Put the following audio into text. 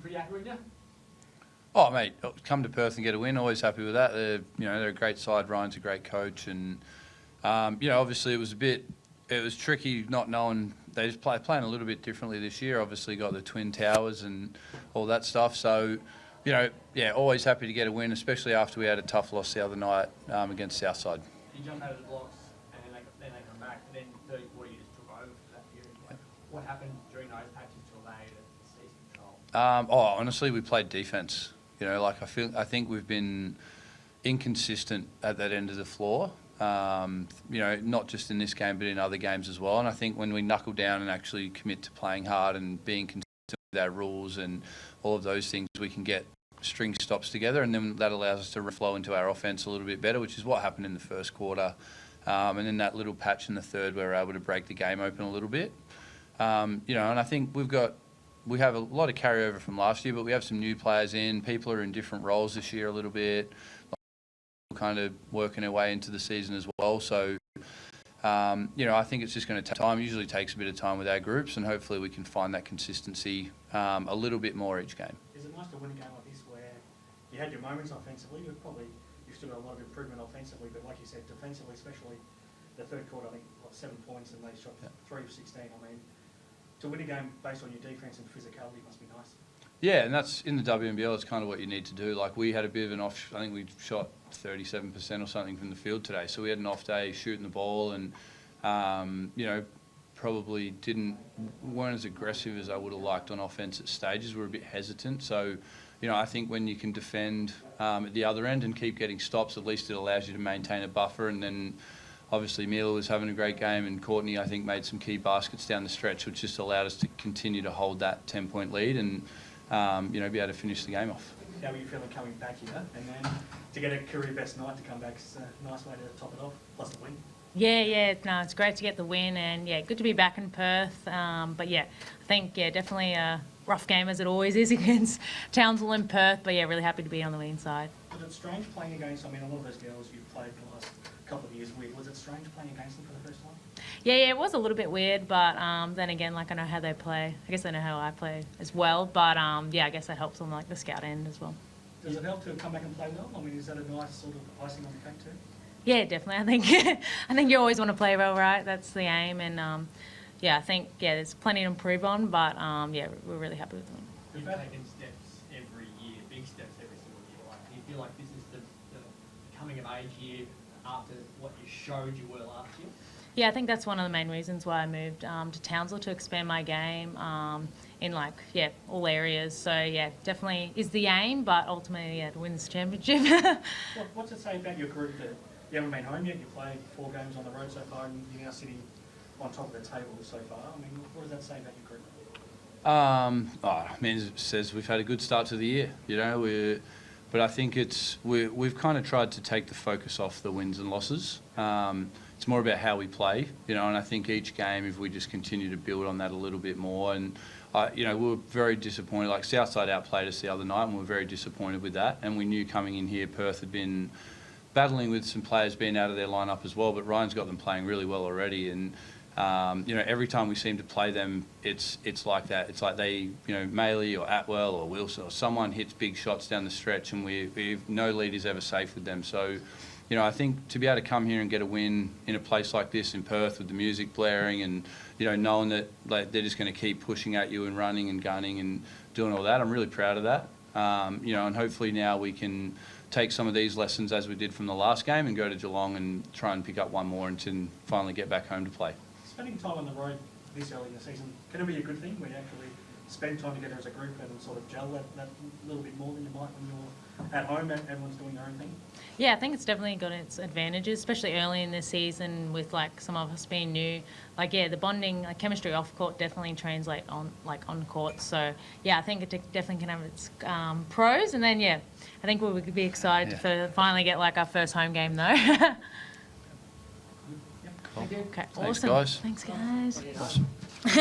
pretty accurate now? Oh, mate, come to Perth and get a win. Always happy with that. They're a great side. Ryan's a great coach, and obviously it was tricky not knowing. They just playing a little bit differently this year. Obviously got the Twin Towers and all that stuff. So, always happy to get a win, especially after we had a tough loss the other night against Southside. You jump out of the blocks and then they come back, and then 30, 40 you just took over for that period. What happened during those patches to allow you to seize control? Honestly, we played defence. I think we've been inconsistent at that end of the floor. Not just in this game, but in other games as well. And I think when we knuckle down and actually commit to playing hard and being consistent with our rules and all of those things, we can get string stops together, and then that allows us to flow into our offence a little bit better, which is what happened in the first quarter. And then that little patch in the third where we're able to break the game open a little bit. And I think we have a lot of carryover from last year, but we have some new players in. People are in different roles this year a little bit, kind of working our way into the season as well. So, I think it's just going to take time. Usually takes a bit of time with our groups, and hopefully we can find that consistency a little bit more each game. Is it nice to win a game like this where you had your moments offensively? You've still got a lot of improvement offensively, but like you said, defensively, especially the third quarter, I think 7 points, and they shot 3 of 16. I mean, to win a game based on your defence and physicality must be nice. Yeah, and that's in the WNBL. It's kind of what you need to do. Like, we had a bit of an off. I think we shot 37% or something from the field today. So we had an off day shooting the ball, and probably weren't as aggressive as I would have liked on offense at stages. We were a bit hesitant. So, I think when you can defend at the other end and keep getting stops, at least it allows you to maintain a buffer. And then obviously Miela was having a great game, and Courtney, I think, made some key baskets down the stretch, which just allowed us to continue to hold that 10-point lead and be able to finish the game off. How are you feeling coming back here? And then to get a career best night to come back is a nice way to top it off, plus the win. Yeah, no, it's great to get the win, and good to be back in Perth. But I think definitely a rough game as it always is against Townsville and Perth. But really happy to be on the win side. Was it strange playing against? I mean, a lot of those girls you've played for the last couple of years with. Was it strange playing against them for the first time? Yeah, it was a little bit weird, but then again, I know how they play. I guess I know how I play as well. But I guess that helps on the scout end as well. Does it help to come back and play well? I mean, is that a nice sort of icing on the cake too? Yeah, definitely. I think you always want to play well, right? That's the aim, and I think there's plenty to improve on, but we're really happy with them. You've taken steps every year, big steps every single year. Do you feel like this is the coming of age year after what you showed you were last year? Yeah, I think that's one of the main reasons why I moved to Townsville, to expand my game in all areas. So definitely is the aim, but ultimately to win this championship. What's it say about your group that you haven't been home yet? You played 4 games on the road so far, and you're now sitting on top of the table so far. I mean, what does that say about your group? It says we've had a good start to the year. But I think we've kind of tried to take the focus off the wins and losses. It's more about how we play, and I think each game, if we just continue to build on that a little bit more, and we were very disappointed. Like, Southside outplayed us the other night, and we were very disappointed with that. And we knew coming in here, Perth had been battling with some players being out of their lineup as well, but Ryan's got them playing really well already. And every time we seem to play them, it's like that. It's like they, Miela or Atwell or Wilson or someone hits big shots down the stretch, and we've no lead is ever safe with them. So, I think to be able to come here and get a win in a place like this in Perth with the music blaring and, knowing that they're just going to keep pushing at you and running and gunning and doing all that, I'm really proud of that. And hopefully now we can take some of these lessons as we did from the last game and go to Geelong and try and pick up one more and finally get back home to play. Spending time on the road this early in the season, can it be a good thing where you actually spend time together as a group and sort of gel that little bit more than you might when you're at home and everyone's doing their own thing? Yeah, I think it's definitely got its advantages, especially early in the season with some of us being new. The bonding, chemistry off court definitely translate on on court. So I think it definitely can have its pros. And then I think we would be excited to finally get our first home game though. Cool. Okay, Thanks, awesome. guys. Thanks, guys. Awesome.